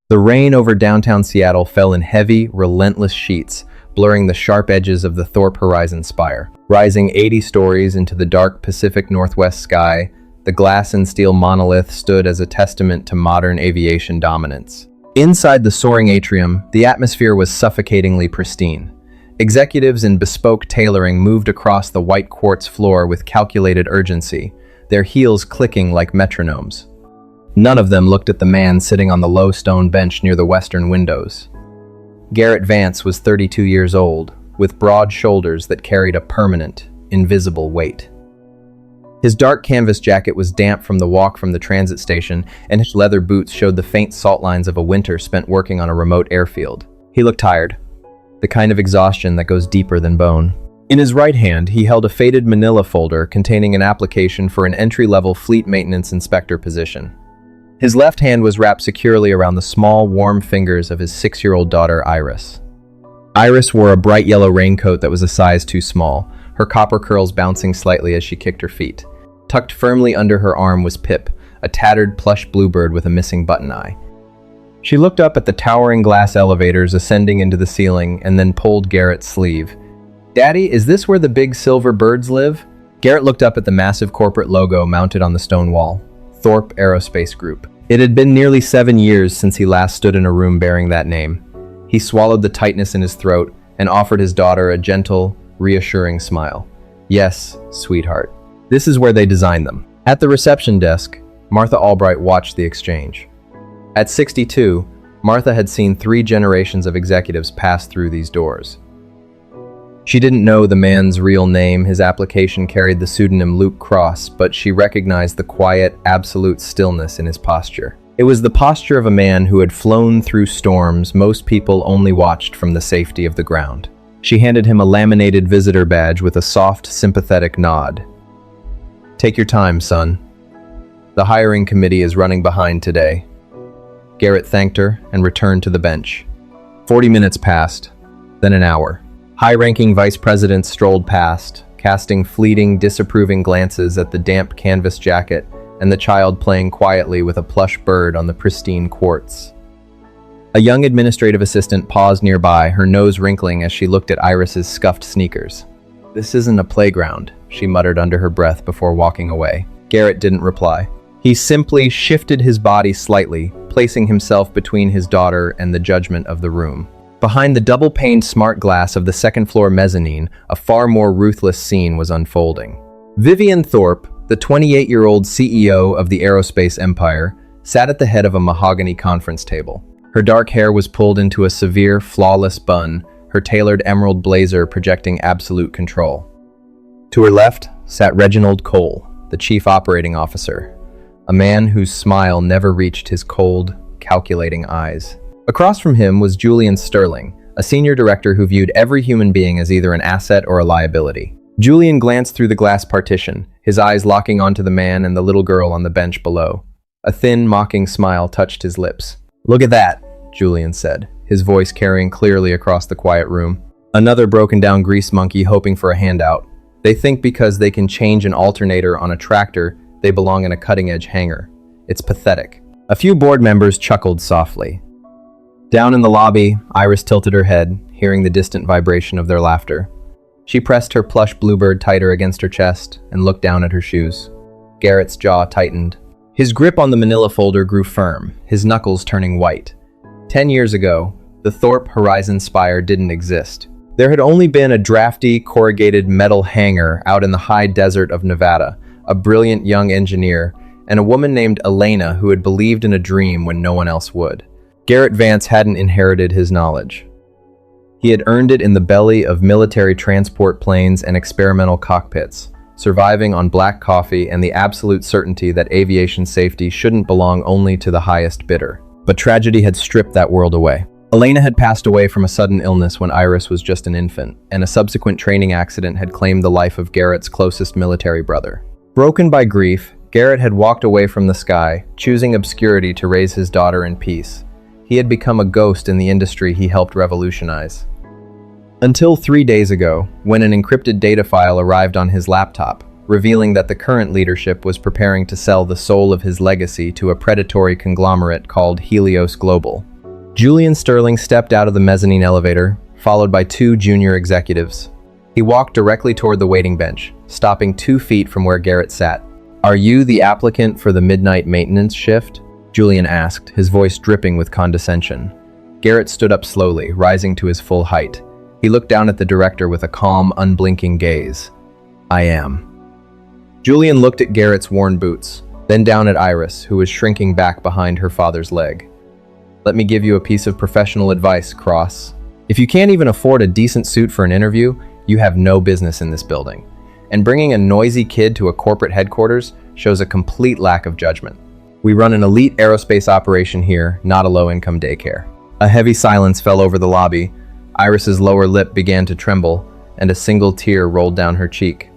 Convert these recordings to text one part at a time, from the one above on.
The rain over downtown Seattle fell in heavy, relentless sheets, blurring the sharp edges of the Thorpe Horizon spire. Rising 80 stories into the dark Pacific Northwest sky, the glass and steel monolith stood as a testament to modern aviation dominance. Inside the soaring atrium, the atmosphere was suffocatingly pristine. Executives in bespoke tailoring moved across the white quartz floor with calculated urgency, their heels clicking like metronomes. None of them looked at the man sitting on the low stone bench near the western windows. Garrett Vance was 32 years old, with broad shoulders that carried a permanent, invisible weight. His dark canvas jacket was damp from the walk from the transit station, and his leather boots showed the faint salt lines of a winter spent working on a remote airfield. He looked tired, the kind of exhaustion that goes deeper than bone. In his right hand, he held a faded manila folder containing an application for an entry-level fleet maintenance inspector position. His left hand was wrapped securely around the small, warm fingers of his 6-year-old daughter, Iris. Iris wore a bright yellow raincoat that was a size too small, her copper curls bouncing slightly as she kicked her feet. Tucked firmly under her arm was Pip, a tattered plush bluebird with a missing button eye. She looked up at the towering glass elevators ascending into the ceiling and then pulled Garrett's sleeve. "Daddy, is this where the big silver birds live?" Garrett looked up at the massive corporate logo mounted on the stone wall. Thorpe Aerospace Group. It had been nearly 7 years since he last stood in a room bearing that name. He swallowed the tightness in his throat and offered his daughter a gentle, reassuring smile. "Yes, sweetheart. This is where they design them." At the reception desk, Martha Albright watched the exchange. At 62, Martha had seen 3 generations of executives pass through these doors. She didn't know the man's real name. His application carried the pseudonym Luke Cross, but she recognized the quiet, absolute stillness in his posture. It was the posture of a man who had flown through storms most people only watched from the safety of the ground. She handed him a laminated visitor badge with a soft, sympathetic nod. "Take your time, son. The hiring committee is running behind today." Garrett thanked her and returned to the bench. 40 minutes passed, then an hour. High-ranking vice presidents strolled past, casting fleeting, disapproving glances at the damp canvas jacket and the child playing quietly with a plush bird on the pristine quartz. A young administrative assistant paused nearby, her nose wrinkling as she looked at Iris's scuffed sneakers. "This isn't a playground," she muttered under her breath before walking away. Garrett didn't reply. He simply shifted his body slightly, placing himself between his daughter and the judgment of the room. Behind the double-paned smart glass of the second-floor mezzanine, a far more ruthless scene was unfolding. Vivian Thorpe, the 28-year-old CEO of the aerospace empire, sat at the head of a mahogany conference table. Her dark hair was pulled into a severe, flawless bun, her tailored emerald blazer projecting absolute control. To her left sat Reginald Cole, the chief operating officer, a man whose smile never reached his cold, calculating eyes. Across from him was Julian Sterling, a senior director who viewed every human being as either an asset or a liability. Julian glanced through the glass partition, his eyes locking onto the man and the little girl on the bench below. A thin, mocking smile touched his lips. "Look at that," Julian said, his voice carrying clearly across the quiet room. "Another broken-down grease monkey hoping for a handout. They think because they can change an alternator on a tractor, they belong in a cutting-edge hangar. It's pathetic." A few board members chuckled softly. Down in the lobby, Iris tilted her head, hearing the distant vibration of their laughter. She pressed her plush bluebird tighter against her chest and looked down at her shoes. Garrett's jaw tightened. His grip on the manila folder grew firm, his knuckles turning white. 10 years ago, the Thorpe Horizon Spire didn't exist. There had only been a drafty, corrugated metal hangar out in the high desert of Nevada, a brilliant young engineer, and a woman named Elena who had believed in a dream when no one else would. Garrett Vance hadn't inherited his knowledge. He had earned it in the belly of military transport planes and experimental cockpits, surviving on black coffee and the absolute certainty that aviation safety shouldn't belong only to the highest bidder. But tragedy had stripped that world away. Elena had passed away from a sudden illness when Iris was just an infant, and a subsequent training accident had claimed the life of Garrett's closest military brother. Broken by grief, Garrett had walked away from the sky, choosing obscurity to raise his daughter in peace. He had become a ghost in the industry he helped revolutionize. Until 3 days ago, when an encrypted data file arrived on his laptop, revealing that the current leadership was preparing to sell the soul of his legacy to a predatory conglomerate called Helios Global. Julian Sterling stepped out of the mezzanine elevator, followed by two junior executives. He walked directly toward the waiting bench, stopping 2 feet from where Garrett sat. "Are you the applicant for the midnight maintenance shift?" Julian asked, his voice dripping with condescension. Garrett stood up slowly, rising to his full height. He looked down at the director with a calm, unblinking gaze. "I am." Julian looked at Garrett's worn boots, then down at Iris, who was shrinking back behind her father's leg. "Let me give you a piece of professional advice, Cross. If you can't even afford a decent suit for an interview, you have no business in this building. And bringing a noisy kid to a corporate headquarters shows a complete lack of judgment. We run an elite aerospace operation here, not a low-income daycare." A heavy silence fell over the lobby. Iris's lower lip began to tremble, and a single tear rolled down her cheek.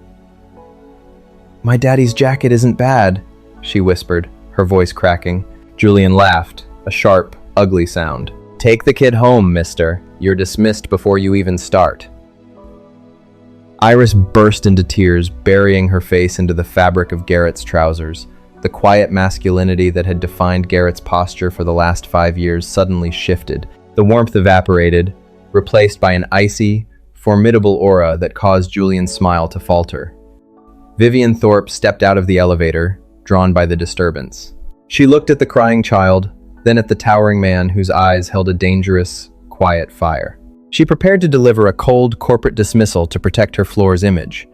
"My daddy's jacket isn't bad," she whispered, her voice cracking. Julian laughed, a sharp, ugly sound. "Take the kid home, mister. You're dismissed before you even start." Iris burst into tears, burying her face into the fabric of Garrett's trousers. The quiet masculinity that had defined Garrett's posture for the last 5 years suddenly shifted. The warmth evaporated, replaced by an icy, formidable aura that caused Julian's smile to falter. Vivian Thorpe stepped out of the elevator, drawn by the disturbance. She looked at the crying child, then at the towering man whose eyes held a dangerous, quiet fire. She prepared to deliver a cold corporate dismissal to protect her floor's image.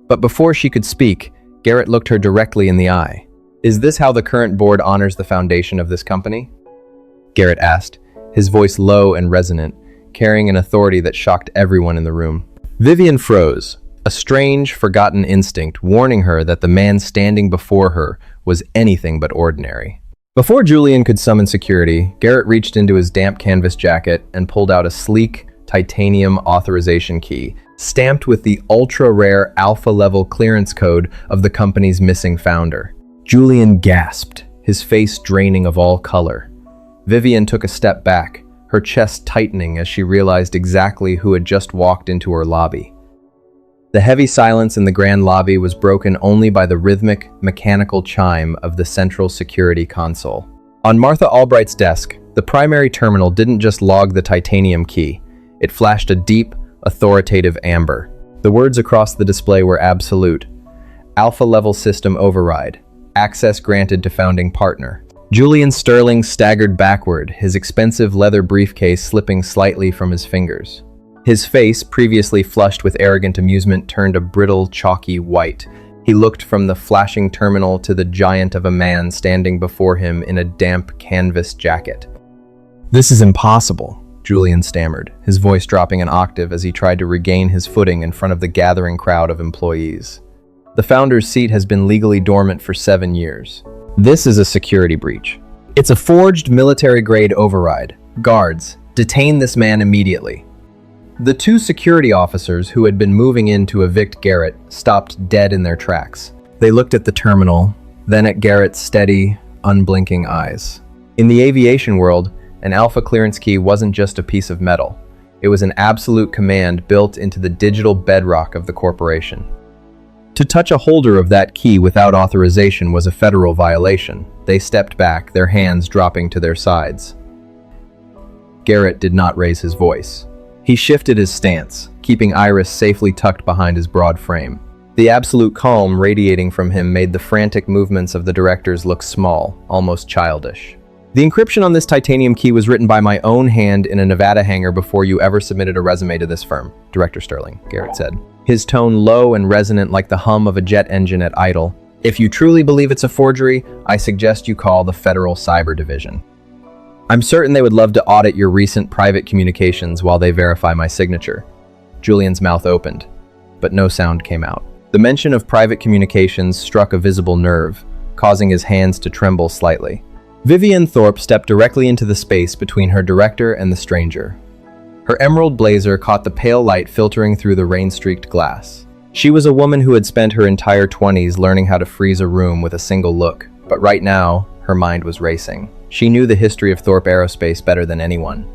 But before she could speak, Garrett looked her directly in the eye. "Is this how the current board honors the foundation of this company?" Garrett asked, his voice low and resonant, carrying an authority that shocked everyone in the room. Vivian froze, a strange, forgotten instinct warning her that the man standing before her was anything but ordinary. Before Julian could summon security, Garrett reached into his damp canvas jacket and pulled out a sleek, titanium authorization key, stamped with the ultra-rare alpha-level clearance code of the company's missing founder. Julian gasped, his face draining of all color. Vivian took a step back, her chest tightening as she realized exactly who had just walked into her lobby. The heavy silence in the grand lobby was broken only by the rhythmic, mechanical chime of the central security console. On Martha Albright's desk, the primary terminal didn't just log the titanium key. It flashed a deep, authoritative amber. The words across the display were absolute. Alpha-level system override. Access granted to founding partner. Julian Sterling staggered backward, his expensive leather briefcase slipping slightly from his fingers. His face, previously flushed with arrogant amusement, turned a brittle, chalky white. He looked from the flashing terminal to the giant of a man standing before him in a damp canvas jacket. "This is impossible," Julian stammered, his voice dropping an octave as he tried to regain his footing in front of the gathering crowd of employees. "The founder's seat has been legally dormant for 7 years. This is a security breach. It's a forged military-grade override. Guards, detain this man immediately." The 2 security officers who had been moving in to evict Garrett stopped dead in their tracks. They looked at the terminal, then at Garrett's steady, unblinking eyes. In the aviation world, an alpha clearance key wasn't just a piece of metal. It was an absolute command built into the digital bedrock of the corporation. To touch a holder of that key without authorization was a federal violation. They stepped back, their hands dropping to their sides. Garrett did not raise his voice. He shifted his stance, keeping Iris safely tucked behind his broad frame. The absolute calm radiating from him made the frantic movements of the directors look small, almost childish. "The encryption on this titanium key was written by my own hand in a Nevada hangar before you ever submitted a resume to this firm, Director Sterling," Garrett said, his tone low and resonant like the hum of a jet engine at idle. "If you truly believe it's a forgery, I suggest you call the Federal Cyber Division. I'm certain they would love to audit your recent private communications while they verify my signature." Julian's mouth opened, but no sound came out. The mention of private communications struck a visible nerve, causing his hands to tremble slightly. Vivian Thorpe stepped directly into the space between her director and the stranger. Her emerald blazer caught the pale light filtering through the rain-streaked glass. She was a woman who had spent her entire 20s learning how to freeze a room with a single look, but right now, her mind was racing. She knew the history of Thorpe Aerospace better than anyone.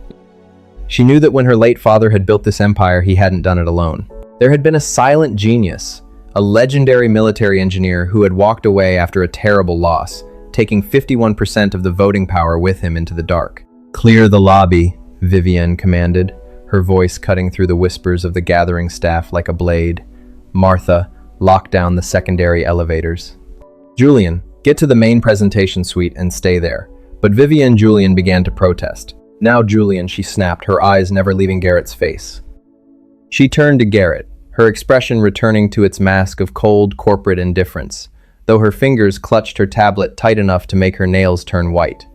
She knew that when her late father had built this empire, he hadn't done it alone. There had been a silent genius, a legendary military engineer who had walked away after a terrible loss, taking 51% of the voting power with him into the dark. Clear the lobby, Vivienne commanded, her voice cutting through the whispers of the gathering staff like a blade. Martha locked down the secondary elevators. Julian, get to the main presentation suite and stay there. But Vivienne and Julian began to protest. Now Julian, she snapped, her eyes never leaving Garrett's face. She turned to Garrett, her expression returning to its mask of cold, corporate indifference, though her fingers clutched her tablet tight enough to make her nails turn white.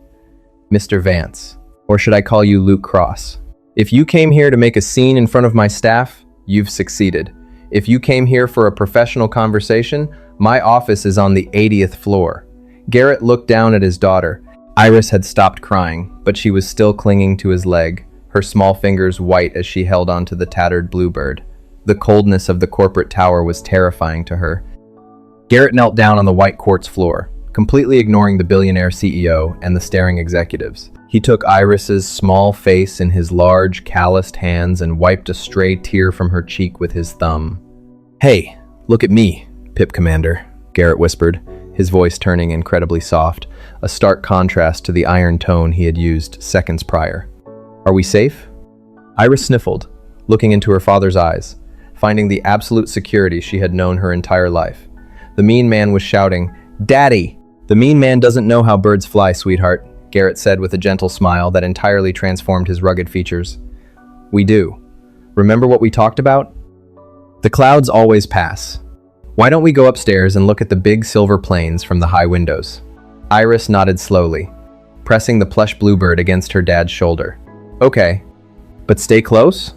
Mr. Vance, or should I call you Luke Cross? If you came here to make a scene in front of my staff, you've succeeded. If you came here for a professional conversation, my office is on the 80th floor. Garrett looked down at his daughter. Iris had stopped crying, but she was still clinging to his leg, her small fingers white as she held onto the tattered bluebird. The coldness of the corporate tower was terrifying to her. Garrett knelt down on the white quartz floor, completely ignoring the billionaire CEO and the staring executives. He took Iris's small face in his large, calloused hands and wiped a stray tear from her cheek with his thumb. "Hey, look at me, Pip Commander," Garrett whispered, his voice turning incredibly soft, a stark contrast to the iron tone he had used seconds prior. "Are we safe?" Iris sniffled, looking into her father's eyes, finding the absolute security she had known her entire life. The mean man was shouting, "Daddy!" "The mean man doesn't know how birds fly, sweetheart," Garrett said with a gentle smile that entirely transformed his rugged features. "We do. Remember what we talked about? The clouds always pass. Why don't we go upstairs and look at the big silver planes from the high windows?" Iris nodded slowly, pressing the plush bluebird against her dad's shoulder. "Okay, but stay close?"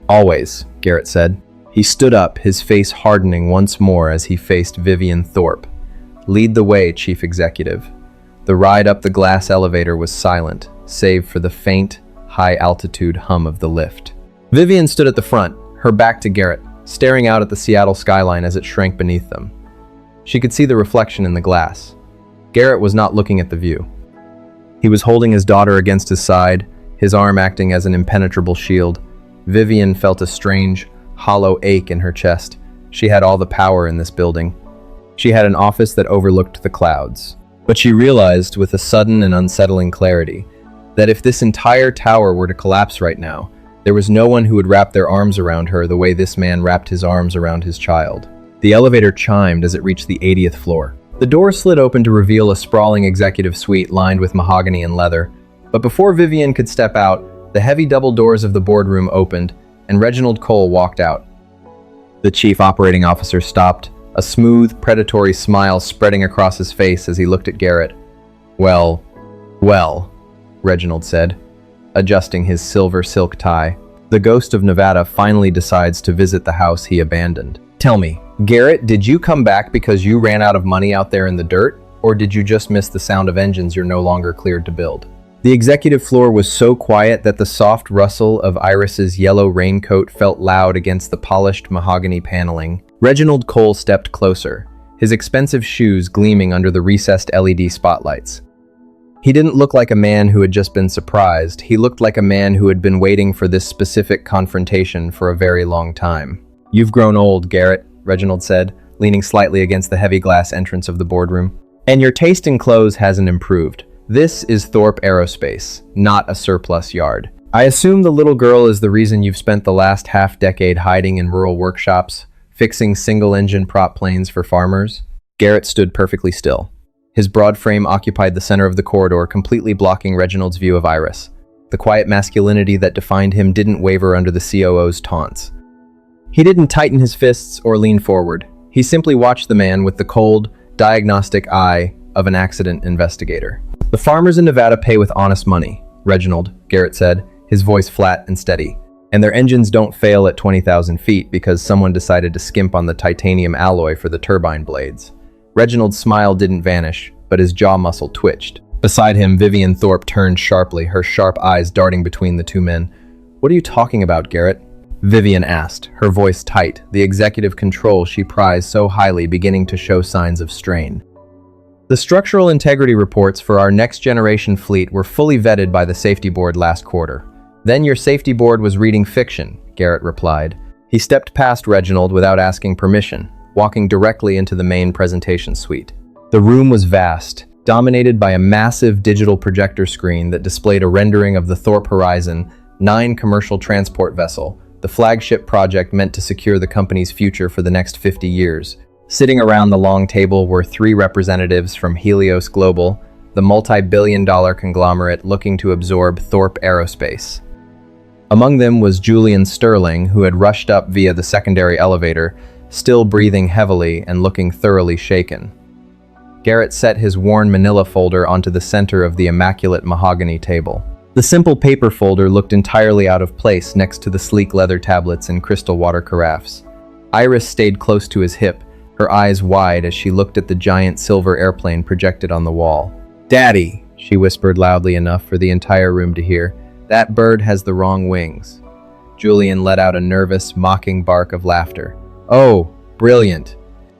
"Always," Garrett said. He stood up, his face hardening once more as he faced Vivienne Thorpe. "Lead the way, Chief Executive." The ride up the glass elevator was silent, save for the faint, high-altitude hum of the lift. Vivienne stood at the front, her back to Garrett, staring out at the Seattle skyline as it shrank beneath them. She could see the reflection in the glass. Garrett was not looking at the view. He was holding his daughter against his side, his arm acting as an impenetrable shield. Vivienne felt a strange, hollow ache in her chest. She had all the power in this building. She had an office that overlooked the clouds. But she realized, with a sudden and unsettling clarity, that if this entire tower were to collapse right now, there was no one who would wrap their arms around her the way this man wrapped his arms around his child. The elevator chimed as it reached the 80th floor. The door slid open to reveal a sprawling executive suite lined with mahogany and leather. But before Vivienne could step out, the heavy double doors of the boardroom opened, and Reginald Cole walked out. The chief operating officer stopped, a smooth, predatory smile spreading across his face as he looked at Garrett. Well, Reginald said, adjusting his silver silk tie. The ghost of Nevada finally decides to visit the house he abandoned. "Tell me, Garrett, did you come back because you ran out of money out there in the dirt, or did you just miss the sound of engines you're no longer cleared to build?" The executive floor was so quiet that the soft rustle of Iris's yellow raincoat felt loud against the polished mahogany paneling. Reginald Cole stepped closer, his expensive shoes gleaming under the recessed LED spotlights. He didn't look like a man who had just been surprised. He looked like a man who had been waiting for this specific confrontation for a very long time. "You've grown old, Garrett," Reginald said, leaning slightly against the heavy glass entrance of the boardroom. "And your taste in clothes hasn't improved. This is Thorpe Aerospace, not a surplus yard. I assume the little girl is the reason you've spent the last half-decade hiding in rural workshops, fixing single-engine prop planes for farmers?" Garrett stood perfectly still. His broad frame occupied the center of the corridor, completely blocking Reginald's view of Iris. The quiet masculinity that defined him didn't waver under the COO's taunts. He didn't tighten his fists or lean forward. He simply watched the man with the cold, diagnostic eye of an accident investigator. "The farmers in Nevada pay with honest money, Reginald," Garrett said, his voice flat and steady. "And their engines don't fail at 20,000 feet because someone decided to skimp on the titanium alloy for the turbine blades." Reginald's smile didn't vanish, but his jaw muscle twitched. Beside him, Vivienne Thorpe turned sharply, her sharp eyes darting between the two men. "What are you talking about, Garrett?" Vivienne asked, her voice tight, the executive control she prized so highly beginning to show signs of strain. "The structural integrity reports for our next-generation fleet were fully vetted by the safety board last quarter. Then your safety board was reading fiction," Garrett replied. He stepped past Reginald without asking permission, walking directly into the main presentation suite. The room was vast, dominated by a massive digital projector screen that displayed a rendering of the Thorpe Horizon 9 commercial transport vessel, the flagship project meant to secure the company's future for the next 50 years. Sitting around the long table were 3 representatives from Helios Global, the multi-billion-dollar conglomerate looking to absorb Thorpe Aerospace. Among them was Julian Sterling, who had rushed up via the secondary elevator, still breathing heavily and looking thoroughly shaken. Garrett set his worn manila folder onto the center of the immaculate mahogany table. The simple paper folder looked entirely out of place next to the sleek leather tablets and crystal water carafes. Iris stayed close to his hip, her eyes wide as she looked at the giant silver airplane projected on the wall. "Daddy," she whispered loudly enough for the entire room to hear, "that bird has the wrong wings." Julian let out a nervous, mocking bark of laughter. "Oh, brilliant.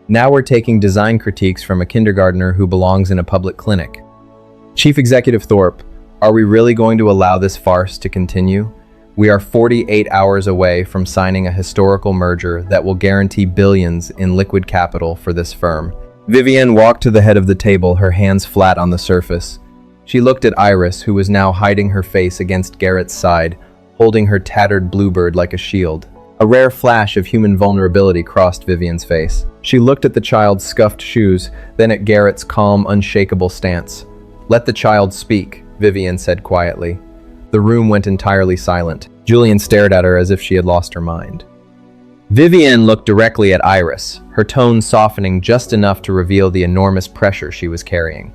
Now we're taking design critiques from a kindergartner who belongs in a public clinic." "Chief Executive Thorpe, are we really going to allow this farce to continue? We are 48 hours away from signing a historical merger that will guarantee billions in liquid capital for this firm." Vivian walked to the head of the table, her hands flat on the surface. She looked at Iris, who was now hiding her face against Garrett's side, holding her tattered bluebird like a shield. A rare flash of human vulnerability crossed Vivian's face. She looked at the child's scuffed shoes, then at Garrett's calm, unshakable stance. "Let the child speak," Vivian said quietly. The room went entirely silent. Julian stared at her as if she had lost her mind. Vivian looked directly at Iris, her tone softening just enough to reveal the enormous pressure she was carrying.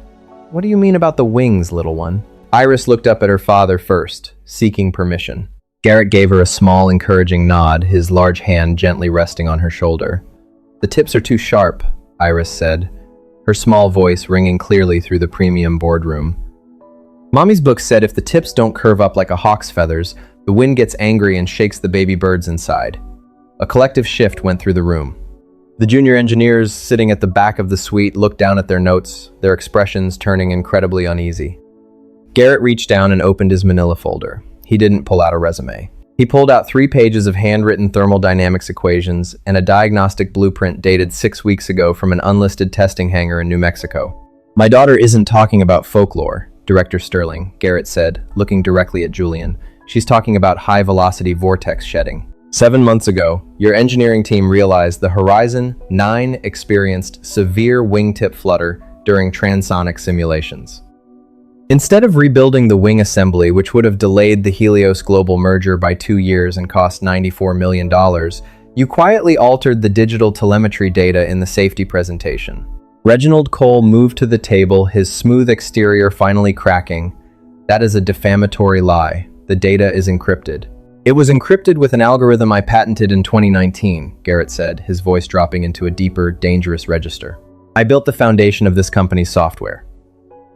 "What do you mean about the wings, little one?" Iris looked up at her father first, seeking permission. Garrett gave her a small, encouraging nod, his large hand gently resting on her shoulder. "The tips are too sharp," Iris said, her small voice ringing clearly through the premium boardroom. "Mommy's book said if the tips don't curve up like a hawk's feathers, the wind gets angry and shakes the baby birds inside." A collective shift went through the room. The junior engineers sitting at the back of the suite looked down at their notes, their expressions turning incredibly uneasy. Garrett reached down and opened his manila folder. He didn't pull out a resume. He pulled out 3 pages of handwritten thermodynamics equations and a diagnostic blueprint dated 6 weeks ago from an unlisted testing hangar in New Mexico. "My daughter isn't talking about folklore, Director Sterling," Garrett said, looking directly at Julian. "She's talking about high-velocity vortex shedding. 7 months ago, your engineering team realized the Horizon 9 experienced severe wingtip flutter during transonic simulations. Instead of rebuilding the wing assembly, which would have delayed the Helios Global merger by 2 years and cost $94 million, you quietly altered the digital telemetry data in the safety presentation." Reginald Cole moved to the table, his smooth exterior finally cracking. "That is a defamatory lie. The data is encrypted." "It was encrypted with an algorithm I patented in 2019, Garrett said, his voice dropping into a deeper, dangerous register. "I built the foundation of this company's software.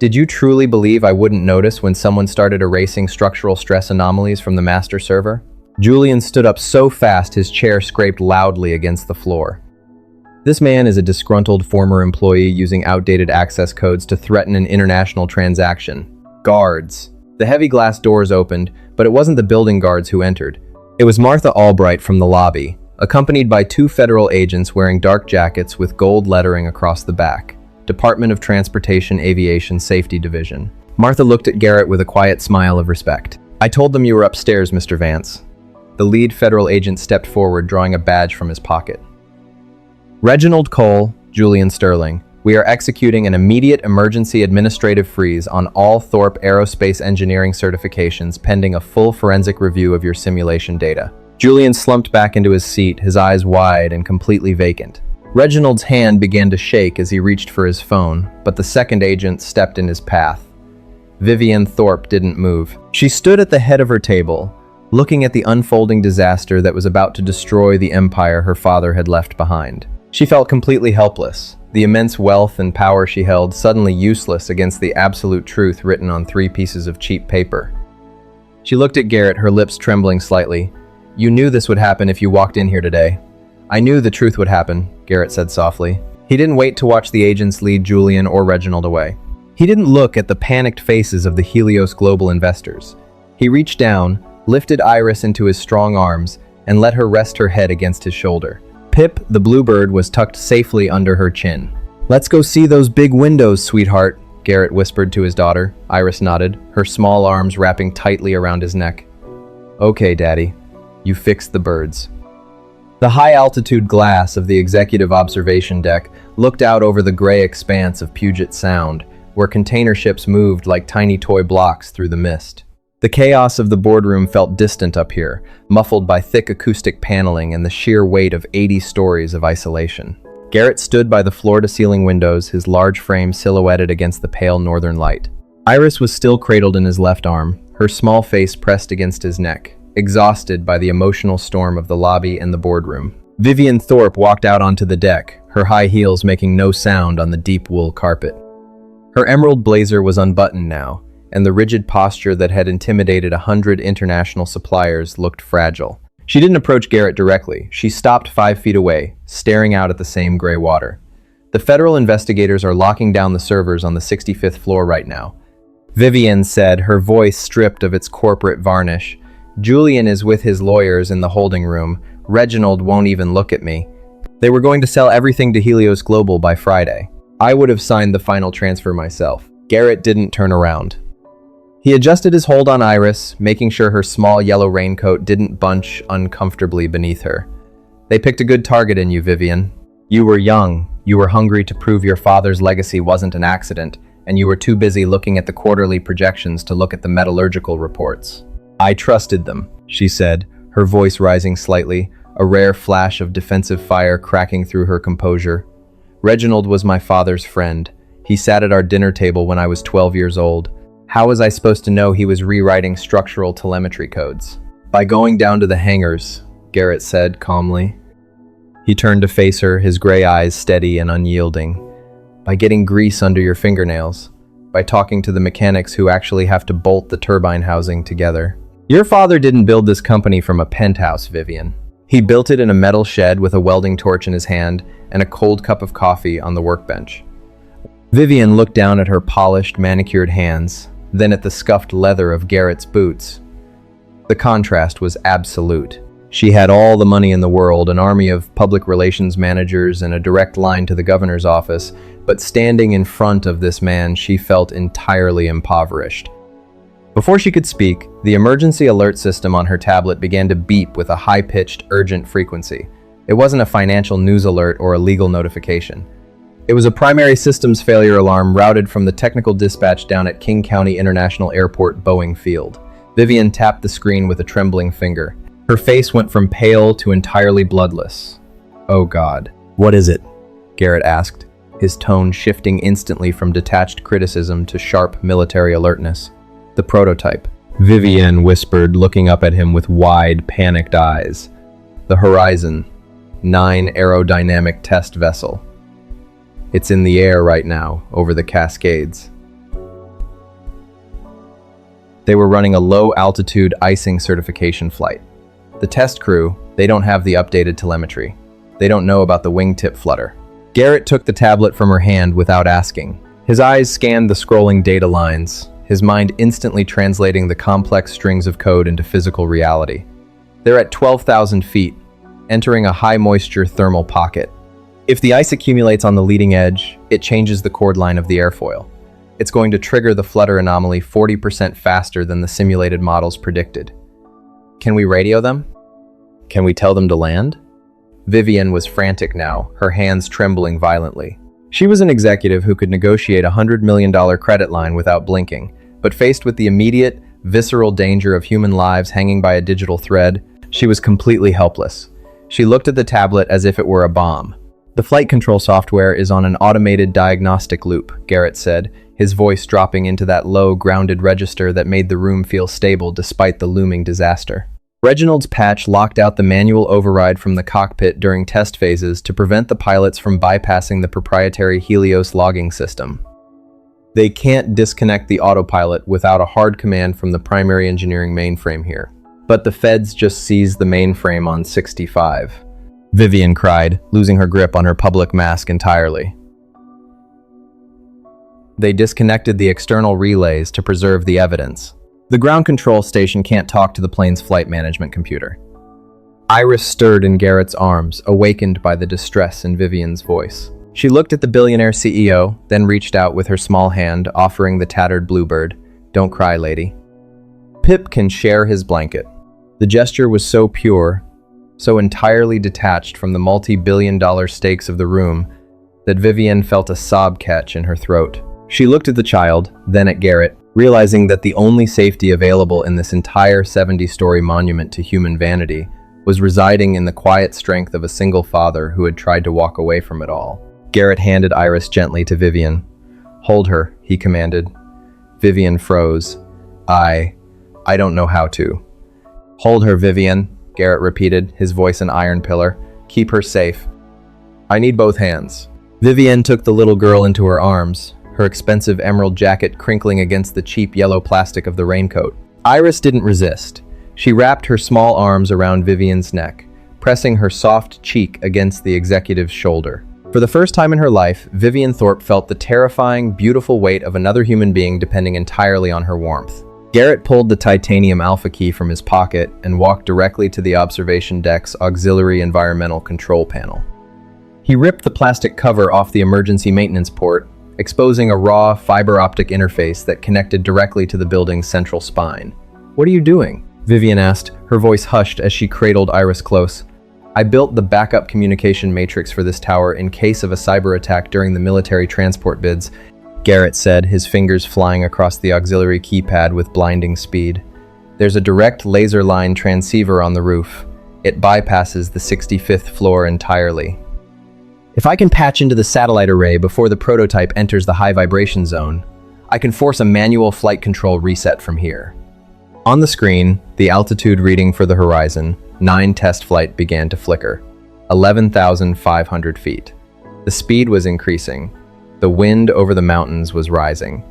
Did you truly believe I wouldn't notice when someone started erasing structural stress anomalies from the master server?" Julian stood up so fast his chair scraped loudly against the floor. "This man is a disgruntled former employee using outdated access codes to threaten an international transaction. Guards." The heavy glass doors opened, but it wasn't the building guards who entered. It was Martha Albright from the lobby, accompanied by 2 federal agents wearing dark jackets with gold lettering across the back. Department of Transportation Aviation Safety Division. Martha looked at Garrett with a quiet smile of respect. "I told them you were upstairs, Mr. Vance." The lead federal agent stepped forward, drawing a badge from his pocket. "Reginald Cole, Julian Sterling. We are executing an immediate emergency administrative freeze on all Thorpe Aerospace Engineering certifications pending a full forensic review of your simulation data." Julian slumped back into his seat, his eyes wide and completely vacant. Reginald's hand began to shake as he reached for his phone, but the second agent stepped in his path. Vivian Thorpe didn't move. She stood at the head of her table, looking at the unfolding disaster that was about to destroy the empire her father had left behind. She felt completely helpless, the immense wealth and power she held suddenly useless against the absolute truth written on 3 pieces of cheap paper. She looked at Garrett, her lips trembling slightly. "You knew this would happen if you walked in here today." "I knew the truth would happen," Garrett said softly. He didn't wait to watch the agents lead Julian or Reginald away. He didn't look at the panicked faces of the Helios Global investors. He reached down, lifted Iris into his strong arms, and let her rest her head against his shoulder. Pip, the bluebird, was tucked safely under her chin. "Let's go see those big windows, sweetheart," Garrett whispered to his daughter. Iris nodded, her small arms wrapping tightly around his neck. Okay, Daddy. You fixed the birds. The high-altitude glass of the executive observation deck looked out over the gray expanse of Puget Sound, where container ships moved like tiny toy blocks through the mist. The chaos of the boardroom felt distant up here, muffled by thick acoustic paneling and the sheer weight of 80 stories of isolation. Garrett stood by the floor-to-ceiling windows, his large frame silhouetted against the pale northern light. Iris was still cradled in his left arm, her small face pressed against his neck, exhausted by the emotional storm of the lobby and the boardroom. Vivian Thorpe walked out onto the deck, her high heels making no sound on the deep wool carpet. Her emerald blazer was unbuttoned now, and the rigid posture that had intimidated 100 international suppliers looked fragile. She didn't approach Garrett directly. She stopped 5 feet away, staring out at the same gray water. The federal investigators are locking down the servers on the 65th floor right now. Vivian said, her voice stripped of its corporate varnish. Julian is with his lawyers in the holding room. Reginald won't even look at me. They were going to sell everything to Helios Global by Friday. I would have signed the final transfer myself. Garrett didn't turn around. He adjusted his hold on Iris, making sure her small yellow raincoat didn't bunch uncomfortably beneath her. They picked a good target in you, Vivian. You were young, you were hungry to prove your father's legacy wasn't an accident, and you were too busy looking at the quarterly projections to look at the metallurgical reports. I trusted them, she said, her voice rising slightly, a rare flash of defensive fire cracking through her composure. Reginald was my father's friend. He sat at our dinner table when I was 12 years old. How was I supposed to know he was rewriting structural telemetry codes? By going down to the hangars, Garrett said calmly. He turned to face her, his gray eyes steady and unyielding. By getting grease under your fingernails. By talking to the mechanics who actually have to bolt the turbine housing together. Your father didn't build this company from a penthouse, Vivian. He built it in a metal shed with a welding torch in his hand and a cold cup of coffee on the workbench. Vivian looked down at her polished, manicured hands, then at the scuffed leather of Garrett's boots. The contrast was absolute. She had all the money in the world, an army of public relations managers, and a direct line to the governor's office, but standing in front of this man, she felt entirely impoverished. Before she could speak, the emergency alert system on her tablet began to beep with a high-pitched, urgent frequency. It wasn't a financial news alert or a legal notification. It was a primary systems failure alarm routed from the technical dispatch down at King County International Airport Boeing Field. Vivian tapped the screen with a trembling finger. Her face went from pale to entirely bloodless. Oh God. What is it? Garrett asked, his tone shifting instantly from detached criticism to sharp military alertness. The prototype, Vivian whispered, looking up at him with wide, panicked eyes. The Horizon, 9 aerodynamic test vessel. It's in the air right now, over the Cascades. They were running a low-altitude icing certification flight. The test crew, they don't have the updated telemetry. They don't know about the wingtip flutter. Garrett took the tablet from her hand without asking. His eyes scanned the scrolling data lines, his mind instantly translating the complex strings of code into physical reality. They're at 12,000 feet, entering a high-moisture thermal pocket. If the ice accumulates on the leading edge, it changes the chord line of the airfoil. It's going to trigger the flutter anomaly 40% faster than the simulated models predicted. Can we radio them? Can we tell them to land? Vivian was frantic now, her hands trembling violently. She was an executive who could negotiate a $100 million credit line without blinking, but faced with the immediate, visceral danger of human lives hanging by a digital thread, she was completely helpless. She looked at the tablet as if it were a bomb. The flight control software is on an automated diagnostic loop, Garrett said, his voice dropping into that low, grounded register that made the room feel stable despite the looming disaster. Reginald's patch locked out the manual override from the cockpit during test phases to prevent the pilots from bypassing the proprietary Helios logging system. They can't disconnect the autopilot without a hard command from the primary engineering mainframe here. But the feds just seized the mainframe on 65. Vivian cried, losing her grip on her public mask entirely. They disconnected the external relays to preserve the evidence. The ground control station can't talk to the plane's flight management computer. Iris stirred in Garrett's arms, awakened by the distress in Vivian's voice. She looked at the billionaire CEO, then reached out with her small hand, offering the tattered bluebird. "Don't cry, lady. Pip can share his blanket." The gesture was so pure, so entirely detached from the multi-billion-dollar stakes of the room, that Vivian felt a sob catch in her throat. She looked at the child, then at Garrett, realizing that the only safety available in this entire 70-story monument to human vanity was residing in the quiet strength of a single father who had tried to walk away from it all. Garrett handed Iris gently to Vivian. "Hold her," he commanded. Vivian froze. I don't know how to." "Hold her, Vivian," Garrett repeated, his voice an iron pillar. "Keep her safe. I need both hands." Vivian took the little girl into her arms, her expensive emerald jacket crinkling against the cheap yellow plastic of the raincoat. Iris didn't resist. She wrapped her small arms around Vivian's neck, pressing her soft cheek against the executive's shoulder. For the first time in her life, Vivian Thorpe felt the terrifying, beautiful weight of another human being depending entirely on her warmth. Garrett pulled the titanium alpha key from his pocket and walked directly to the observation deck's auxiliary environmental control panel. He ripped the plastic cover off the emergency maintenance port, exposing a raw, fiber-optic interface that connected directly to the building's central spine. "What are you doing?" Vivian asked, her voice hushed as she cradled Iris close. "I built the backup communication matrix for this tower in case of a cyber attack during the military transport bids," Garrett said, his fingers flying across the auxiliary keypad with blinding speed. "There's a direct laser line transceiver on the roof. It bypasses the 65th floor entirely. If I can patch into the satellite array before the prototype enters the high vibration zone, I can force a manual flight control reset from here." On the screen, the altitude reading for the horizon, 9 test flight began to flicker. 11,500 feet. The speed was increasing. The wind over the mountains was rising.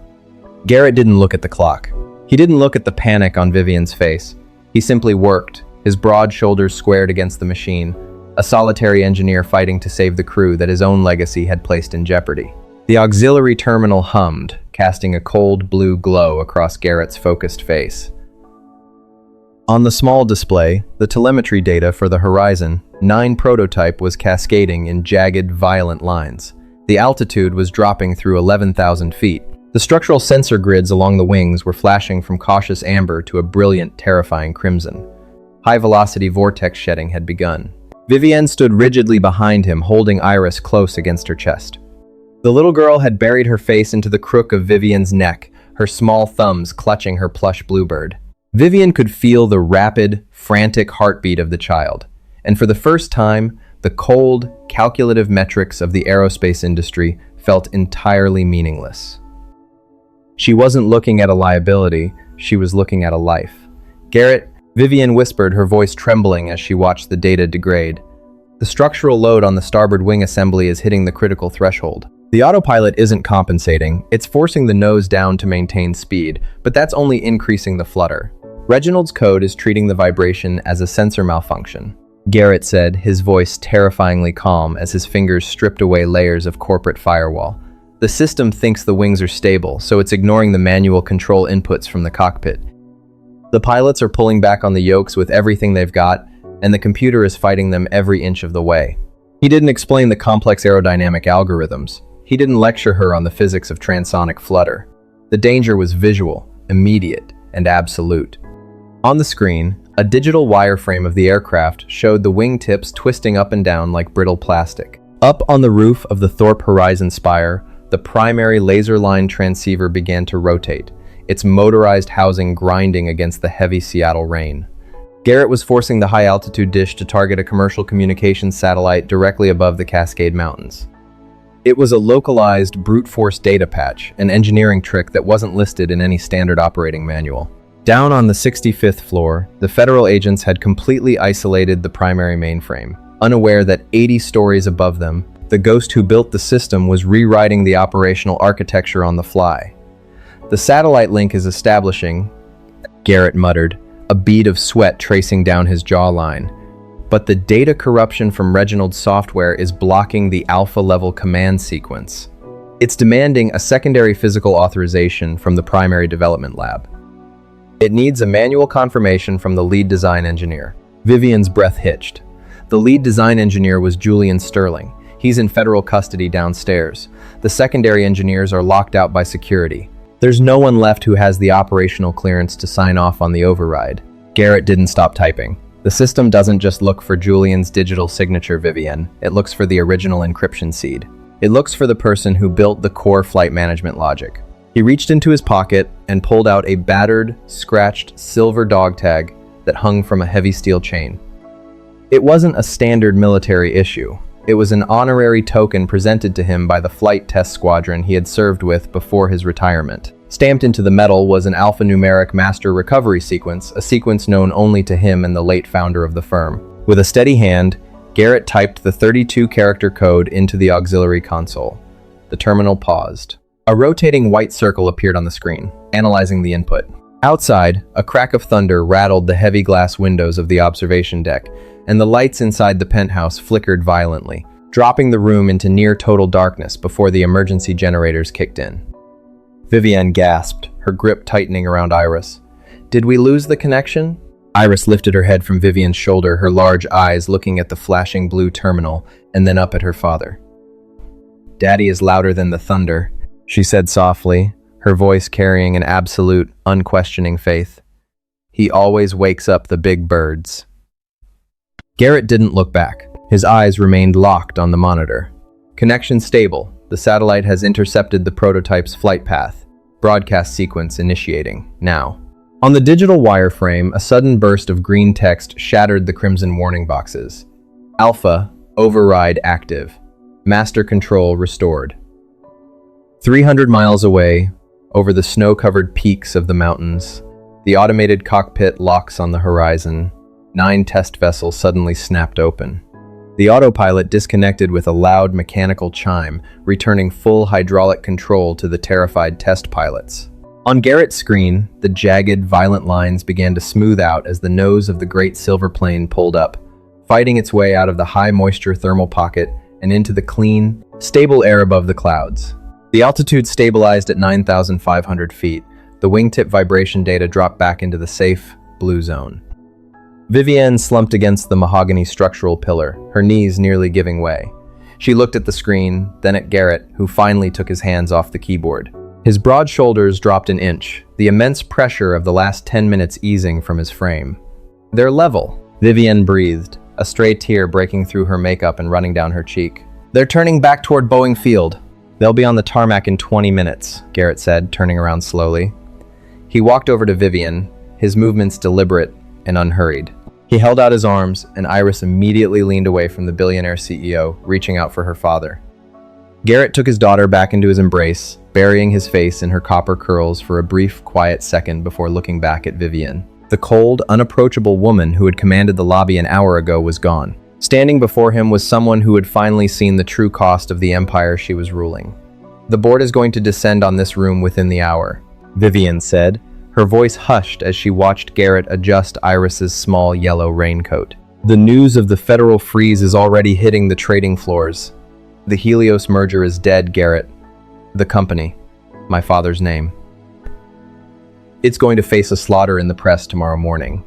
Garrett didn't look at the clock. He didn't look at the panic on Vivian's face. He simply worked, his broad shoulders squared against the machine, a solitary engineer fighting to save the crew that his own legacy had placed in jeopardy. The auxiliary terminal hummed, casting a cold blue glow across Garrett's focused face. On the small display, the telemetry data for the Horizon 9 prototype was cascading in jagged, violent lines. The altitude was dropping through 11,000 feet. The structural sensor grids along the wings were flashing from cautious amber to a brilliant, terrifying crimson. High-velocity vortex shedding had begun. Vivian stood rigidly behind him, holding Iris close against her chest. The little girl had buried her face into the crook of Vivian's neck, her small thumbs clutching her plush bluebird. Vivian could feel the rapid, frantic heartbeat of the child, and for the first time, the cold, calculative metrics of the aerospace industry felt entirely meaningless. She wasn't looking at a liability, she was looking at a life. "Garrett," Vivian whispered, her voice trembling as she watched the data degrade. "The structural load on the starboard wing assembly is hitting the critical threshold. The autopilot isn't compensating, it's forcing the nose down to maintain speed, but that's only increasing the flutter. Reginald's code is treating the vibration as a sensor malfunction," Garrett said, his voice terrifyingly calm as his fingers stripped away layers of corporate firewall. "The system thinks the wings are stable, so it's ignoring the manual control inputs from the cockpit. The pilots are pulling back on the yokes with everything they've got, and the computer is fighting them every inch of the way." He didn't explain the complex aerodynamic algorithms. He didn't lecture her on the physics of transonic flutter. The danger was visual, immediate, and absolute. On the screen, a digital wireframe of the aircraft showed the wingtips twisting up and down like brittle plastic. Up on the roof of the Thorpe Horizon Spire, the primary laser line transceiver began to rotate, its motorized housing grinding against the heavy Seattle rain. Garrett was forcing the high-altitude dish to target a commercial communications satellite directly above the Cascade Mountains. It was a localized, brute-force data patch, an engineering trick that wasn't listed in any standard operating manual. Down on the 65th floor, the federal agents had completely isolated the primary mainframe, unaware that 80 stories above them, the ghost who built the system was rewriting the operational architecture on the fly. "The satellite link is establishing," Garrett muttered, a bead of sweat tracing down his jawline. "But the data corruption from Reginald's software is blocking the alpha-level command sequence. It's demanding a secondary physical authorization from the primary development lab. It needs a manual confirmation from the lead design engineer." Vivian's breath hitched. The lead design engineer was Julian Sterling. He's in federal custody downstairs. The secondary engineers are locked out by security. There's no one left who has the operational clearance to sign off on the override. Garrett didn't stop typing. The system doesn't just look for Julian's digital signature, Vivian. It looks for the original encryption seed. It looks for the person who built the core flight management logic. He reached into his pocket and pulled out a battered, scratched silver dog tag that hung from a heavy steel chain. It wasn't a standard military issue. It was an honorary token presented to him by the flight test squadron he had served with before his retirement. Stamped into the metal was an alphanumeric master recovery sequence, a sequence known only to him and the late founder of the firm. With a steady hand, Garrett typed the 32-character code into the auxiliary console. The terminal paused. A rotating white circle appeared on the screen, analyzing the input. Outside, a crack of thunder rattled the heavy glass windows of the observation deck, and the lights inside the penthouse flickered violently, dropping the room into near-total darkness before the emergency generators kicked in. Vivian gasped, her grip tightening around Iris. "Did we lose the connection?" Iris lifted her head from Vivian's shoulder, her large eyes looking at the flashing blue terminal and then up at her father. "Daddy is louder than the thunder," she said softly, her voice carrying an absolute, unquestioning faith. "He always wakes up the big birds." Garrett didn't look back. His eyes remained locked on the monitor. "Connection stable. The satellite has intercepted the prototype's flight path. Broadcast sequence initiating. Now." On the digital wireframe, a sudden burst of green text shattered the crimson warning boxes. "Alpha, override active. Master control restored." 300 miles away, over the snow-covered peaks of the mountains, the automated cockpit locks on the horizon. 9 test vessels suddenly snapped open. The autopilot disconnected with a loud mechanical chime, returning full hydraulic control to the terrified test pilots. On Garrett's screen, the jagged, violent lines began to smooth out as the nose of the great silver plane pulled up, fighting its way out of the high-moisture thermal pocket and into the clean, stable air above the clouds. The altitude stabilized at 9,500 feet. The wingtip vibration data dropped back into the safe, blue zone. Vivian slumped against the mahogany structural pillar, her knees nearly giving way. She looked at the screen, then at Garrett, who finally took his hands off the keyboard. His broad shoulders dropped an inch, the immense pressure of the last 10 minutes easing from his frame. "They're level," Vivian breathed, a stray tear breaking through her makeup and running down her cheek. "They're turning back toward Boeing Field. They'll be on the tarmac in 20 minutes, Garrett said, turning around slowly. He walked over to Vivian, his movements deliberate and unhurried. He held out his arms, and Iris immediately leaned away from the billionaire CEO, reaching out for her father. Garrett took his daughter back into his embrace, burying his face in her copper curls for a brief, quiet second before looking back at Vivian. The cold, unapproachable woman who had commanded the lobby an hour ago was gone. Standing before him was someone who had finally seen the true cost of the empire she was ruling. "The board is going to descend on this room within the hour," Vivian said, her voice hushed as she watched Garrett adjust Iris's small yellow raincoat. "The news of the federal freeze is already hitting the trading floors. The Helios merger is dead, Garrett. The company, my father's name. It's going to face a slaughter in the press tomorrow morning.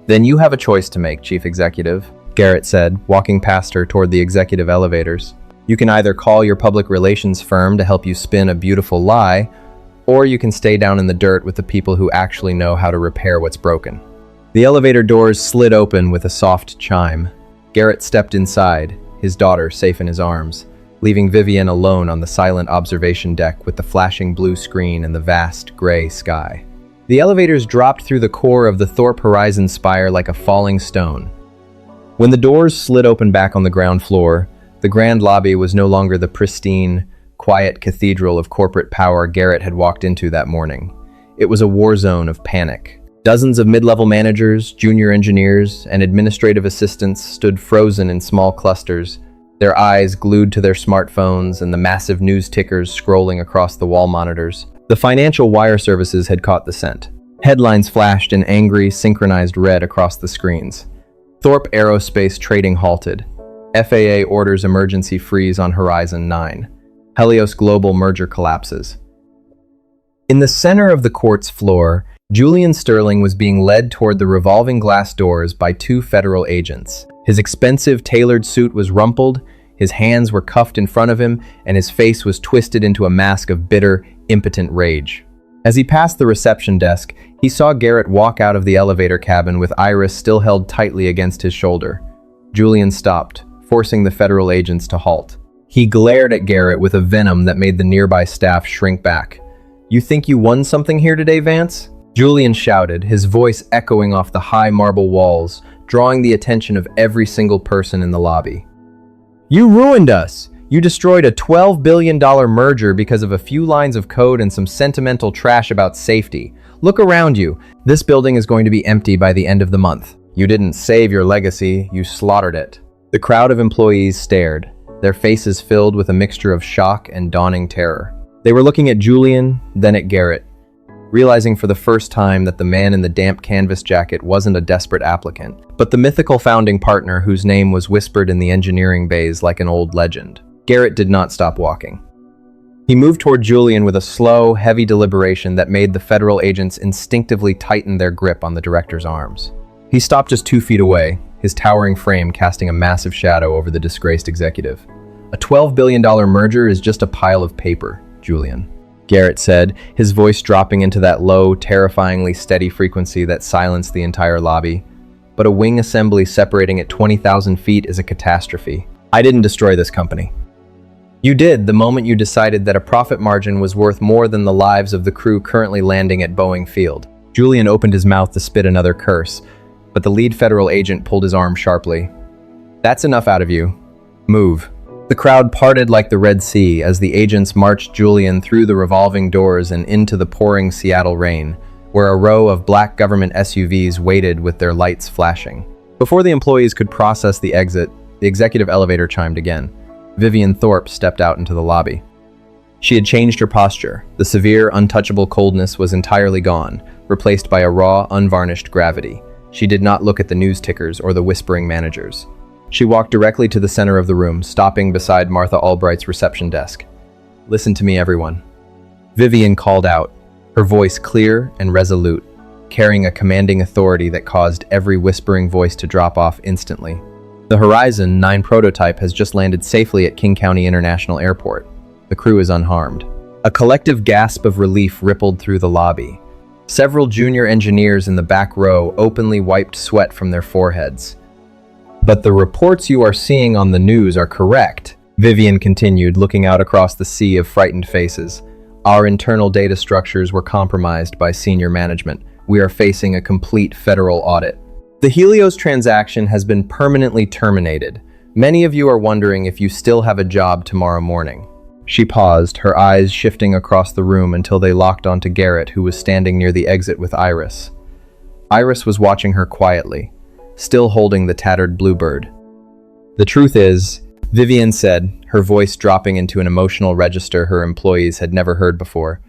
Then you have a choice to make, Chief Executive," Garrett said, walking past her toward the executive elevators. "You can either call your public relations firm to help you spin a beautiful lie, or you can stay down in the dirt with the people who actually know how to repair what's broken." The elevator doors slid open with a soft chime. Garrett stepped inside, his daughter safe in his arms, leaving Vivian alone on the silent observation deck with the flashing blue screen and the vast gray sky. The elevators dropped through the core of the Thorpe Horizon spire like a falling stone. When the doors slid open back on the ground floor, the grand lobby was no longer the pristine, quiet cathedral of corporate power Garrett had walked into that morning. It was a war zone of panic. Dozens of mid-level managers, junior engineers, and administrative assistants stood frozen in small clusters, their eyes glued to their smartphones and the massive news tickers scrolling across the wall monitors. The financial wire services had caught the scent. Headlines flashed in angry, synchronized red across the screens. Thorpe Aerospace trading halted. FAA orders emergency freeze on Horizon 9. Helios Global merger collapses. In the center of the court's floor, Julian Sterling was being led toward the revolving glass doors by 2 federal agents. His expensive, tailored suit was rumpled, His hands were cuffed in front of him, and his face was twisted into a mask of bitter, impotent rage. As he passed the reception desk, he saw Garrett walk out of the elevator cabin with Iris still held tightly against his shoulder. Julian stopped, forcing the federal agents to halt. He glared at Garrett with a venom that made the nearby staff shrink back. "You think you won something here today, Vance?" Julian shouted, his voice echoing off the high marble walls, drawing the attention of every single person in the lobby. "You ruined us! You destroyed a $12 billion merger because of a few lines of code and some sentimental trash about safety. Look around you. This building is going to be empty by the end of the month. You didn't save your legacy, you slaughtered it." The crowd of employees stared, their faces filled with a mixture of shock and dawning terror. They were looking at Julian, then at Garrett, realizing for the first time that the man in the damp canvas jacket wasn't a desperate applicant, but the mythical founding partner whose name was whispered in the engineering bays like an old legend. Garrett did not stop walking. He moved toward Julian with a slow, heavy deliberation that made the federal agents instinctively tighten their grip on the director's arms. He stopped just 2 feet away, his towering frame casting a massive shadow over the disgraced executive. "A $12 billion merger is just a pile of paper, Julian," Garrett said, his voice dropping into that low, terrifyingly steady frequency that silenced the entire lobby. "But a wing assembly separating at 20,000 feet is a catastrophe. I didn't destroy this company. You did the moment you decided that a profit margin was worth more than the lives of the crew currently landing at Boeing Field." Julian opened his mouth to spit another curse, but the lead federal agent pulled his arm sharply. "That's enough out of you. Move." The crowd parted like the Red Sea as the agents marched Julian through the revolving doors and into the pouring Seattle rain, where a row of black government SUVs waited with their lights flashing. Before the employees could process the exit, the executive elevator chimed again. Vivian Thorpe stepped out into the lobby. She had changed her posture. The severe, untouchable coldness was entirely gone, replaced by a raw, unvarnished gravity. She did not look at the news tickers or the whispering managers. She walked directly to the center of the room, stopping beside Martha Albright's reception desk. "Listen to me, everyone." Vivian called out, her voice clear and resolute, carrying a commanding authority that caused every whispering voice to drop off instantly. The Horizon 9 prototype has just landed safely at King County International Airport. The crew is unharmed. A collective gasp of relief rippled through the lobby. Several junior engineers in the back row openly wiped sweat from their foreheads. "But the reports you are seeing on the news are correct," Vivian continued, looking out across the sea of frightened faces. "Our internal data structures were compromised by senior management. We are facing a complete federal audit. The Helios transaction has been permanently terminated. Many of you are wondering if you still have a job tomorrow morning." She paused, her eyes shifting across the room until they locked onto Garrett, who was standing near the exit with Iris. Iris was watching her quietly, still holding the tattered bluebird. "The truth is," Vivian said, her voice dropping into an emotional register her employees had never heard before,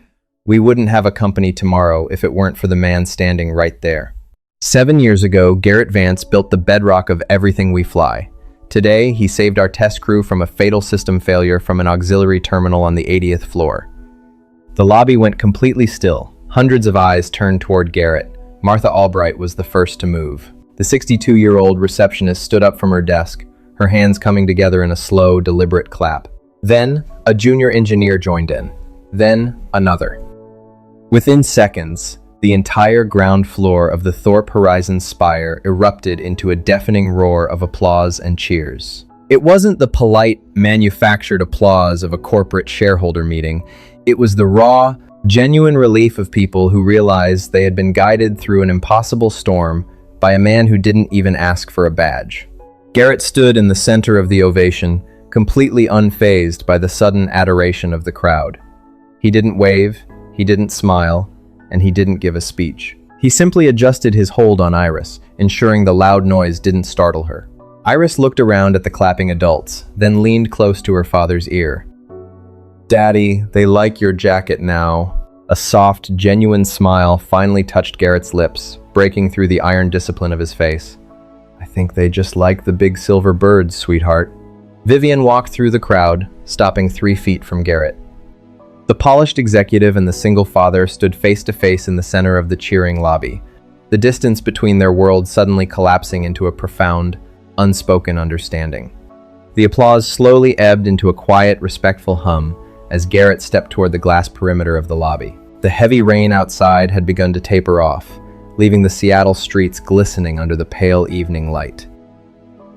"we wouldn't have a company tomorrow if it weren't for the man standing right there. 7 years ago, Garrett Vance built the bedrock of everything we fly. Today, he saved our test crew from a fatal system failure from an auxiliary terminal on the 80th floor." The lobby went completely still. Hundreds of eyes turned toward Garrett. Martha Albright was the first to move. The 62-year-old receptionist stood up from her desk, her hands coming together in a slow, deliberate clap. Then, a junior engineer joined in. Then, another. Within seconds, the entire ground floor of the Thorpe Horizon spire erupted into a deafening roar of applause and cheers. It wasn't the polite, manufactured applause of a corporate shareholder meeting. It was the raw, genuine relief of people who realized they had been guided through an impossible storm by a man who didn't even ask for a badge. Garrett stood in the center of the ovation, completely unfazed by the sudden adoration of the crowd. He didn't wave, he didn't smile, and he didn't give a speech. He simply adjusted his hold on Iris, ensuring the loud noise didn't startle her. Iris looked around at the clapping adults, then leaned close to her father's ear. "Daddy, they like your jacket now." A soft, genuine smile finally touched Garrett's lips, breaking through the iron discipline of his face. "I think they just like the big silver birds, sweetheart." Vivian walked through the crowd, stopping 3 feet from Garrett. The polished executive and the single father stood face to face in the center of the cheering lobby, the distance between their worlds suddenly collapsing into a profound, unspoken understanding. The applause slowly ebbed into a quiet, respectful hum as Garrett stepped toward the glass perimeter of the lobby. The heavy rain outside had begun to taper off, leaving the Seattle streets glistening under the pale evening light.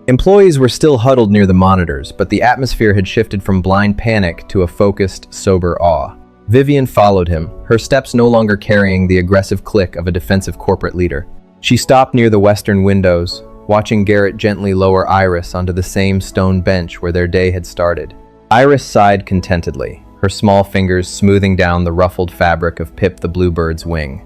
Employees were still huddled near the monitors, but the atmosphere had shifted from blind panic to a focused, sober awe. Vivian followed him, her steps no longer carrying the aggressive click of a defensive corporate leader. She stopped near the western windows, watching Garrett gently lower Iris onto the same stone bench where their day had started. Iris sighed contentedly, her small fingers smoothing down the ruffled fabric of Pip the Bluebird's wing.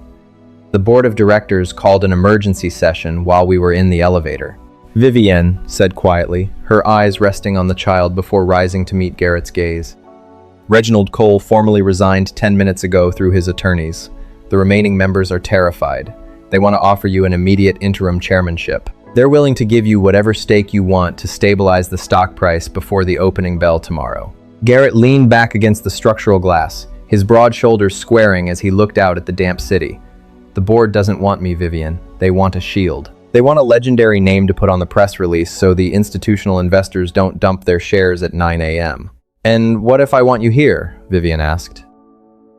The board of directors called an emergency session while we were in the elevator. Vivienne said quietly, her eyes resting on the child before rising to meet Garrett's gaze. Reginald Cole formally resigned 10 minutes ago through his attorneys. The remaining members are terrified. They want to offer you an immediate interim chairmanship. They're willing to give you whatever stake you want to stabilize the stock price before the opening bell tomorrow. Garrett leaned back against the structural glass, his broad shoulders squaring as he looked out at the damp city. The board doesn't want me, Vivian. They want a shield. They want a legendary name to put on the press release so the institutional investors don't dump their shares at 9 a.m. And what if I want you here? Vivian asked.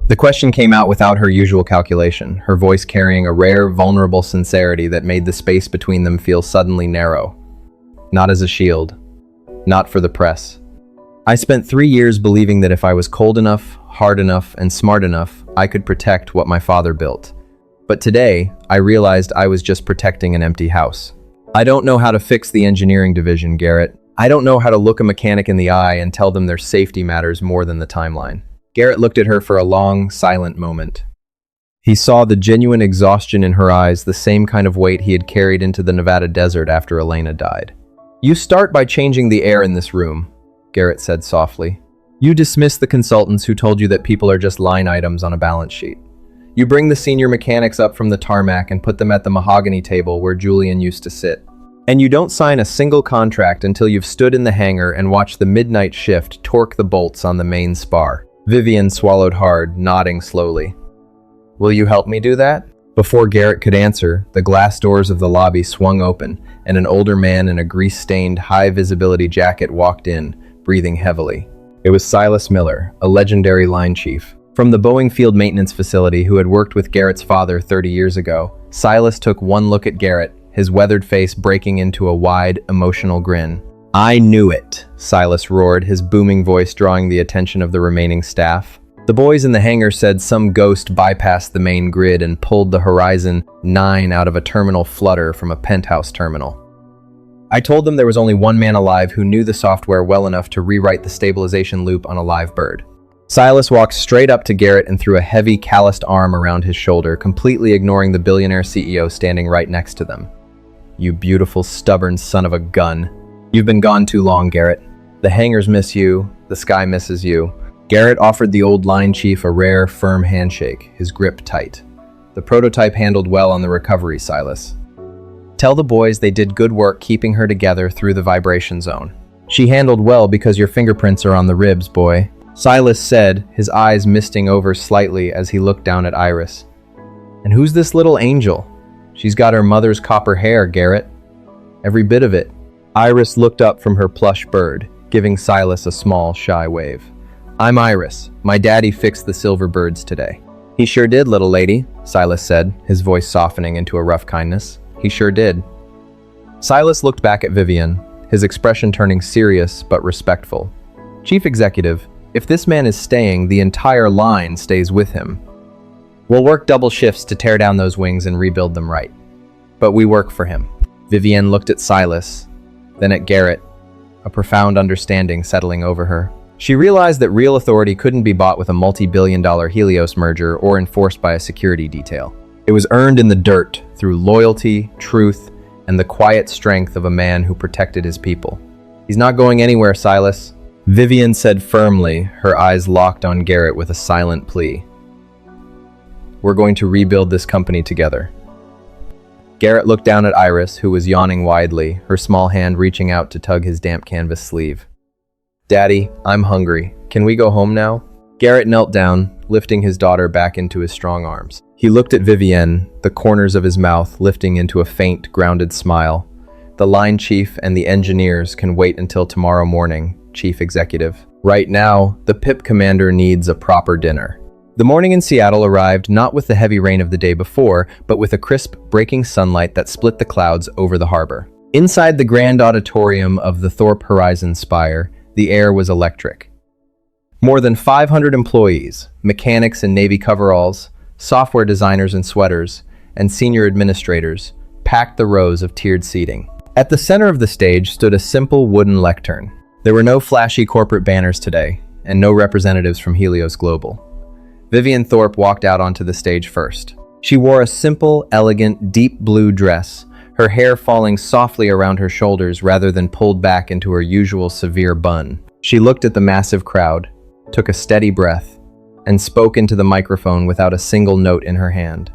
The question came out without her usual calculation, her voice carrying a rare, vulnerable sincerity that made the space between them feel suddenly narrow. Not as a shield. Not for the press. I spent 3 years believing that if I was cold enough, hard enough, and smart enough, I could protect what my father built. But today, I realized I was just protecting an empty house. I don't know how to fix the engineering division, Garrett. I don't know how to look a mechanic in the eye and tell them their safety matters more than the timeline. Garrett looked at her for a long, silent moment. He saw the genuine exhaustion in her eyes, the same kind of weight he had carried into the Nevada desert after Elena died. You start by changing the air in this room, Garrett said softly. You dismiss the consultants who told you that people are just line items on a balance sheet. You bring the senior mechanics up from the tarmac and put them at the mahogany table where Julian used to sit. And you don't sign a single contract until you've stood in the hangar and watched the midnight shift torque the bolts on the main spar. Vivian swallowed hard, nodding slowly. Will you help me do that? Before Garrett could answer, the glass doors of the lobby swung open, and an older man in a grease-stained, high-visibility jacket walked in, breathing heavily. It was Silas Miller, a legendary line chief. From the Boeing Field Maintenance Facility who had worked with Garrett's father 30 years ago, Silas took one look at Garrett, his weathered face breaking into a wide, emotional grin. I knew it, Silas roared, his booming voice drawing the attention of the remaining staff. The boys in the hangar said some ghost bypassed the main grid and pulled the Horizon 9 out of a terminal flutter from a penthouse terminal. I told them there was only one man alive who knew the software well enough to rewrite the stabilization loop on a live bird. Silas walked straight up to Garrett and threw a heavy, calloused arm around his shoulder, completely ignoring the billionaire CEO standing right next to them. You beautiful, stubborn son of a gun. You've been gone too long, Garrett. The hangars miss you, the sky misses you. Garrett offered the old line chief a rare, firm handshake, his grip tight. The prototype handled well on the recovery, Silas. Tell the boys they did good work keeping her together through the vibration zone. She handled well because your fingerprints are on the ribs, boy. Silas said, his eyes misting over slightly as he looked down at Iris. And who's this little angel? She's got her mother's copper hair, Garrett. Every bit of it. Iris looked up from her plush bird, giving Silas a small, shy wave. I'm Iris. My daddy fixed the silver birds today. He sure did, little lady, Silas said, his voice softening into a rough kindness. He sure did. Silas looked back at Vivian, his expression turning serious but respectful. Chief Executive, if this man is staying, the entire line stays with him. We'll work double shifts to tear down those wings and rebuild them right. But we work for him. Vivian looked at Silas, then at Garrett, a profound understanding settling over her. She realized that real authority couldn't be bought with a multi-billion-dollar Helios merger or enforced by a security detail. It was earned in the dirt through loyalty, truth, and the quiet strength of a man who protected his people. He's not going anywhere, Silas, Vivian said firmly, her eyes locked on Garrett with a silent plea. We're going to rebuild this company together. Garrett looked down at Iris, who was yawning widely, her small hand reaching out to tug his damp canvas sleeve. Daddy, I'm hungry. Can we go home now? Garrett knelt down, lifting his daughter back into his strong arms. He looked at Vivienne, the corners of his mouth lifting into a faint, grounded smile. The line chief and the engineers can wait until tomorrow morning, chief executive. Right now, the PIP commander needs a proper dinner. The morning in Seattle arrived not with the heavy rain of the day before, but with a crisp, breaking sunlight that split the clouds over the harbor. Inside the grand auditorium of the Thorpe Horizon Spire, the air was electric. More than 500 employees, mechanics in Navy coveralls, software designers in sweaters, and senior administrators, packed the rows of tiered seating. At the center of the stage stood a simple wooden lectern. There were no flashy corporate banners today, and no representatives from Helios Global. Vivian Thorpe walked out onto the stage first. She wore a simple, elegant, deep blue dress, her hair falling softly around her shoulders rather than pulled back into her usual severe bun. She looked at the massive crowd, took a steady breath, and spoke into the microphone without a single note in her hand.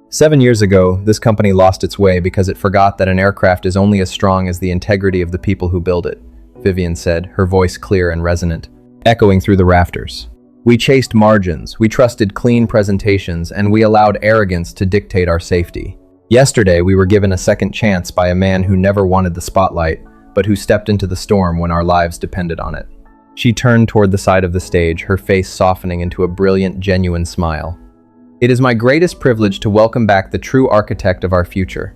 7 years ago, this company lost its way because it forgot that an aircraft is only as strong as the integrity of the people who build it, Vivian said, her voice clear and resonant, echoing through the rafters. We chased margins, we trusted clean presentations, and we allowed arrogance to dictate our safety. Yesterday, we were given a second chance by a man who never wanted the spotlight, but who stepped into the storm when our lives depended on it. She turned toward the side of the stage, her face softening into a brilliant, genuine smile. It is my greatest privilege to welcome back the true architect of our future.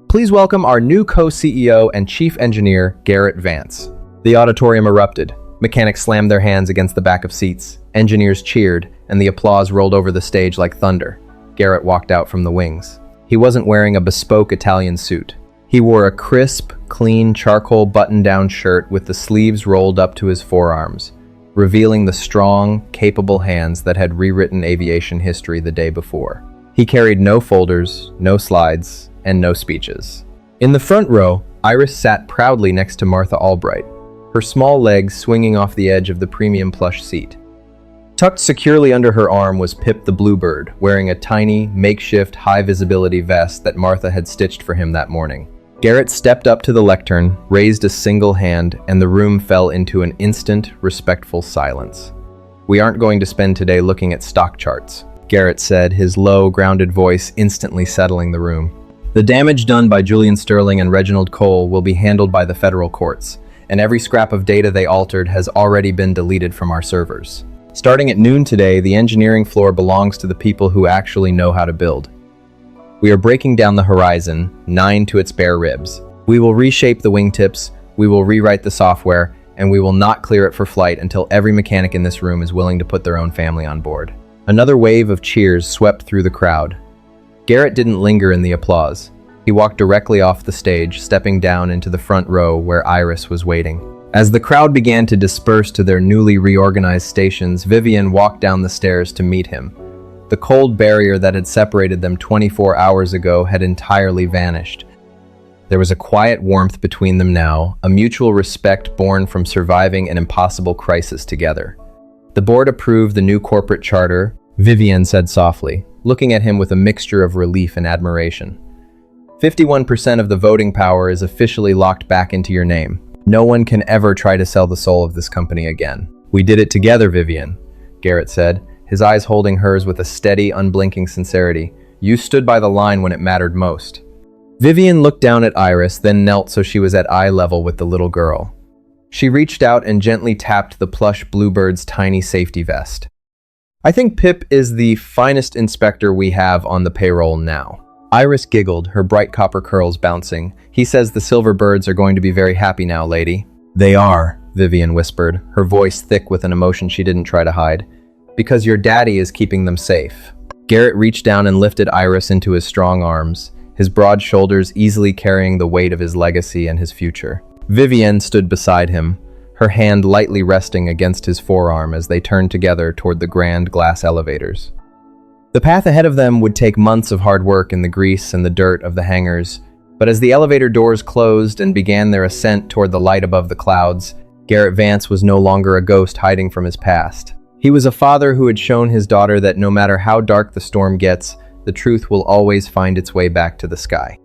Please welcome our new co-CEO and chief engineer, Garrett Vance. The auditorium erupted. Mechanics slammed their hands against the back of seats. Engineers cheered, and the applause rolled over the stage like thunder. Garrett walked out from the wings. He wasn't wearing a bespoke Italian suit. He wore a crisp, clean charcoal button-down shirt with the sleeves rolled up to his forearms, revealing the strong, capable hands that had rewritten aviation history the day before. He carried no folders, no slides, and no speeches. In the front row, Iris sat proudly next to Martha Albright, her small legs swinging off the edge of the premium plush seat. Tucked securely under her arm was Pip the Bluebird, wearing a tiny, makeshift, high-visibility vest that Martha had stitched for him that morning. Garrett stepped up to the lectern, raised a single hand, and the room fell into an instant, respectful silence. "We aren't going to spend today looking at stock charts," Garrett said, his low, grounded voice instantly settling the room. "The damage done by Julian Sterling and Reginald Cole will be handled by the federal courts, and every scrap of data they altered has already been deleted from our servers. Starting at noon today, the engineering floor belongs to the people who actually know how to build. We are breaking down the Horizon, 9 to its bare ribs. We will reshape the wingtips, we will rewrite the software, and we will not clear it for flight until every mechanic in this room is willing to put their own family on board." Another wave of cheers swept through the crowd. Garrett didn't linger in the applause. He walked directly off the stage, stepping down into the front row where Iris was waiting. As the crowd began to disperse to their newly reorganized stations, Vivian walked down the stairs to meet him. The cold barrier that had separated them 24 hours ago had entirely vanished. There was a quiet warmth between them now, a mutual respect born from surviving an impossible crisis together. "The board approved the new corporate charter," Vivian said softly, looking at him with a mixture of relief and admiration. 51% of the voting power is officially locked back into your name. No one can ever try to sell the soul of this company again. "We did it together, Vivian," Garrett said, his eyes holding hers with a steady, unblinking sincerity. "You stood by the line when it mattered most." Vivian looked down at Iris, then knelt so she was at eye level with the little girl. She reached out and gently tapped the plush Bluebird's tiny safety vest. "I think Pip is the finest inspector we have on the payroll now." Iris giggled, her bright copper curls bouncing. "He says the silver birds are going to be very happy now, lady." "They are," Vivian whispered, her voice thick with an emotion she didn't try to hide. "Because your daddy is keeping them safe." Garrett reached down and lifted Iris into his strong arms, his broad shoulders easily carrying the weight of his legacy and his future. Vivian stood beside him, her hand lightly resting against his forearm as they turned together toward the grand glass elevators. The path ahead of them would take months of hard work in the grease and the dirt of the hangars, but as the elevator doors closed and began their ascent toward the light above the clouds, Garrett Vance was no longer a ghost hiding from his past. He was a father who had shown his daughter that no matter how dark the storm gets, the truth will always find its way back to the sky.